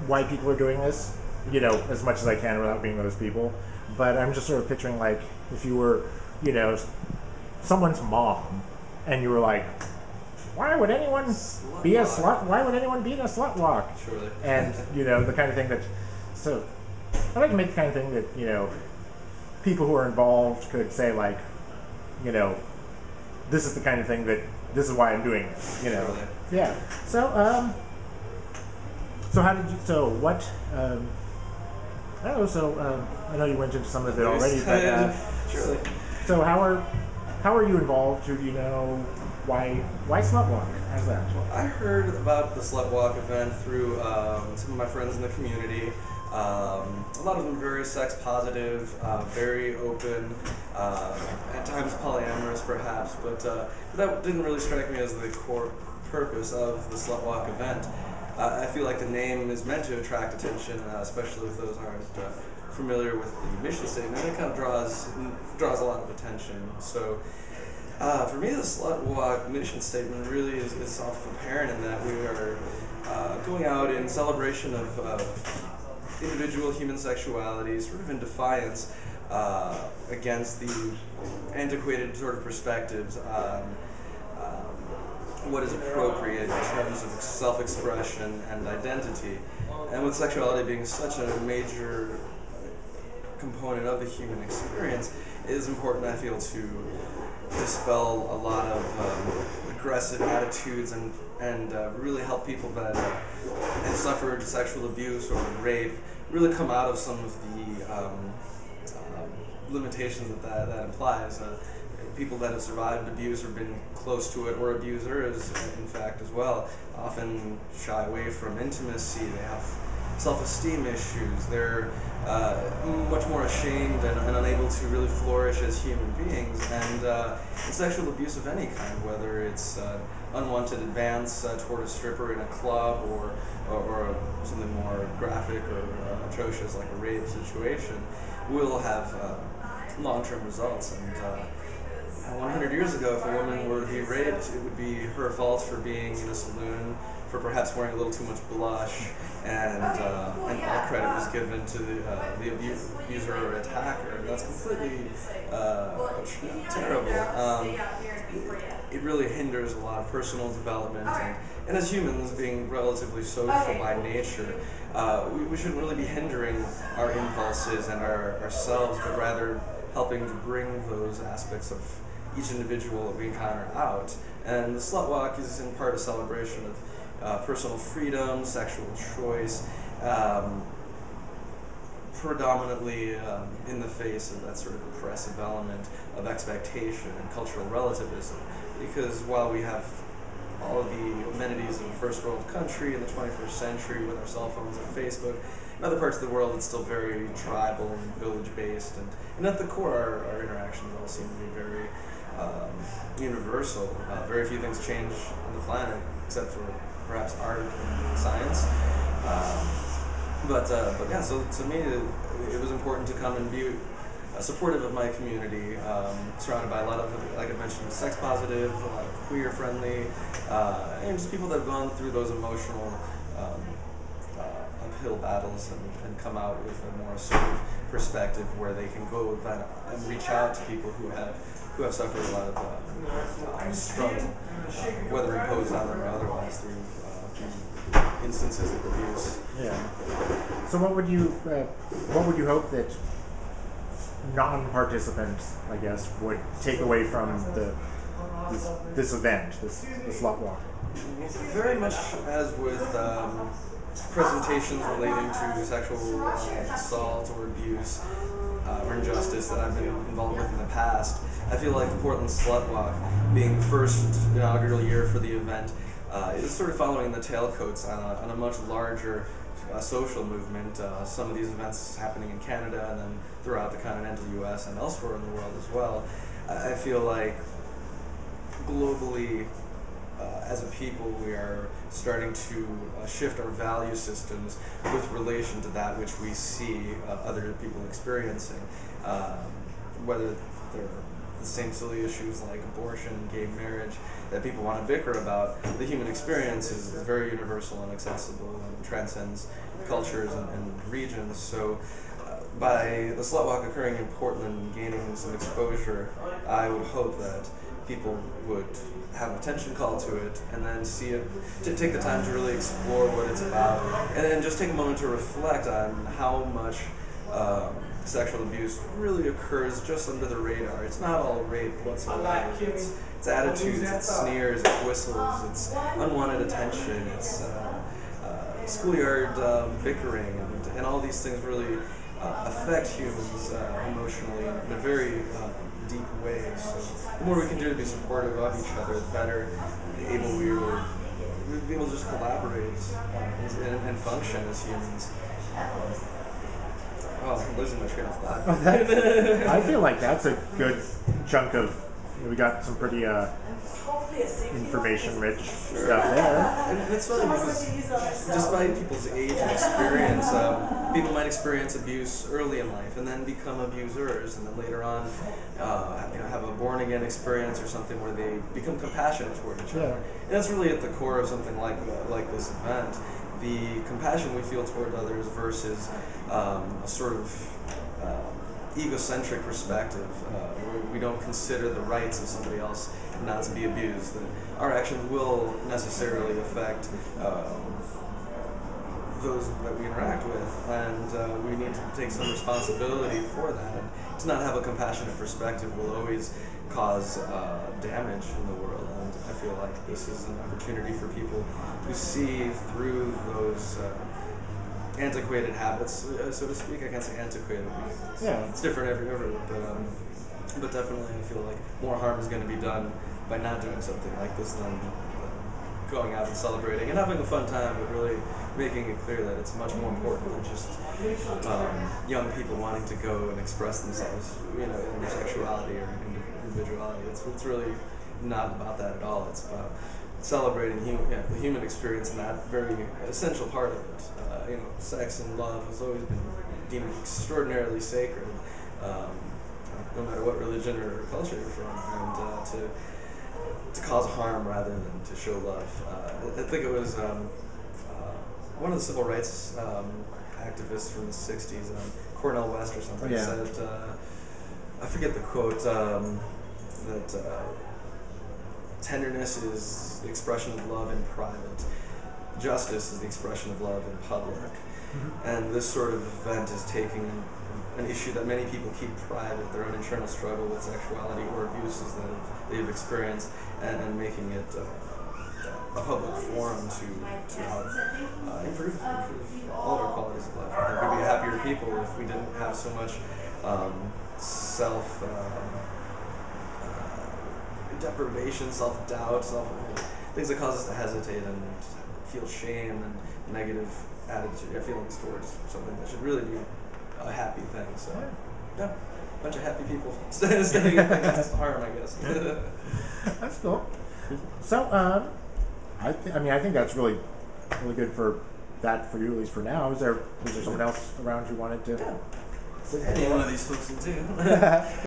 why people are doing this, as much as I can without being those people. But I'm just sort of picturing like if you were, you know, someone's mom, and you were like, why would anyone be a slut? Why would anyone be in a slut walk? Surely. And the kind of thing that. So, I like to make the kind of thing that people who are involved could say like, this is the kind of thing that this is why I'm doing this. Surely. Yeah. So so how did you? So what? I don't know. So I know you went into some of it already, but surely. so how are you involved? Do you know why Slut Walk? How's that? I heard about the Slut Walk event through some of my friends in the community. A lot of them very sex positive, very open, at times polyamorous perhaps, but that didn't really strike me as the core purpose of the Slut Walk event. I feel like the name is meant to attract attention, especially if those aren't familiar with the mission statement. It kind of draws a lot of attention. So for me, the Slut Walk mission statement really is self-apparent in that we are going out in celebration of individual human sexuality, sort of in defiance against the antiquated sort of perspectives on what is appropriate in terms of self-expression and identity. And with sexuality being such a major component of the human experience, it is important, I feel, to dispel a lot of aggressive attitudes and really help people that have suffered sexual abuse or rape really come out of some of the limitations that implies. People that have survived abuse or been close to it, or abusers, in fact, as well, often shy away from intimacy. They have self-esteem issues. They're much more ashamed and unable to really flourish as human beings. And sexual abuse of any kind, whether it's unwanted advance toward a stripper in a club or something more graphic or atrocious like a rape situation, will have long-term results. And 100 years ago, if a woman were to be raped, it would be her fault for being in a saloon, for perhaps wearing a little too much blush, and all credit was given to the abuser or attacker. And that's completely terrible. It really hinders a lot of personal development, and as humans, being relatively social by nature, we shouldn't really be hindering our impulses and ourselves, but rather helping to bring those aspects of each individual that we encounter out. And the Slut Walk is in part a celebration of personal freedom, sexual choice, predominantly in the face of that sort of oppressive element of expectation and cultural relativism. Because while we have all of the amenities of a first world country in the 21st century with our cell phones and Facebook, in other parts of the world it's still very tribal and village-based, and at the core our interactions all seem to be very universal. Very few things change on the planet except for perhaps art and science. But yeah, so to me it was important to come and be supportive of my community, surrounded by a lot of, like I mentioned, sex positive, a lot of queer friendly, and just people that have gone through those emotional uphill battles and come out with a more assertive perspective where they can go and reach out to people who have suffered a lot of struggle, whether imposed on them or otherwise through instances of abuse. Yeah. So what would you hope that non-participants, I guess, would take away from this event, this Slut Walk? Very much as with presentations relating to sexual assault or abuse or injustice that I've been involved with in the past, I feel like the Portland Slut Walk, being the first inaugural year for the event, is sort of following the tailcoats on a much larger social movement. Some of these events happening in Canada and then throughout the continental U.S. and elsewhere in the world as well. I feel like globally, as a people, we are starting to shift our value systems with relation to that which we see other people experiencing, whether they're the same silly issues like abortion, gay marriage that people want to bicker about. The human experience is very universal and accessible and transcends cultures and regions. So by the slut walk occurring in Portland gaining some exposure, I would hope that people would have attention called to it and then see it, to take the time to really explore what it's about, and then just take a moment to reflect on how much sexual abuse really occurs just under the radar. It's not all rape whatsoever. It's attitudes, it's sneers, it's whistles, it's unwanted attention, it's schoolyard bickering, and all these things really affect humans emotionally in a very deep way. So the more we can do to be supportive of each other, the better able we will be able to just collaborate and function as humans. Oh, I'm losing my train of thought. I feel like that's a good chunk of. We got some pretty information-rich stuff there. And it's funny because despite people's age and experience, people might experience abuse early in life and then become abusers, and then later on, have a born-again experience or something where they become compassionate toward each other. And that's really at the core of something like this event. The compassion we feel toward others versus a sort of egocentric perspective, where we don't consider the rights of somebody else not to be abused. That our actions will necessarily affect those that we interact with, and we need to take some responsibility for that. And to not have a compassionate perspective will always cause damage in the world. And I feel like this is an opportunity for people to see through those antiquated habits, so to speak. I can't say antiquated because it's different everywhere, but definitely I feel like more harm is going to be done by not doing something like this than going out and celebrating and having a fun time, but really making it clear that it's much more important than just young people wanting to go and express themselves, in their sexuality or individuality. It's really not about that at all. It's about celebrating the human experience and that very essential part of it. Sex and love has always been deemed extraordinarily sacred, no matter what religion or culture you're from, and to cause harm rather than to show love. I think it was one of the civil rights activists from the 60s, Cornel West or something, said, I forget the quote, that tenderness is the expression of love in private. Justice is the expression of love in public. Mm-hmm. And this sort of event is taking an issue that many people keep private, their own internal struggle with sexuality or abuses that they've experienced, and making it a public forum to help improve all of our qualities of life. I think we'd be happier people if we didn't have so much deprivation, self-doubt, things that cause us to hesitate and feel shame and negative feelings towards something that should really be a happy thing. So, a bunch of happy people standing against harm, I guess. That's cool. So, I think that's really good for you, at least for now. Was there someone else around you wanted to? Any one of these folks will do.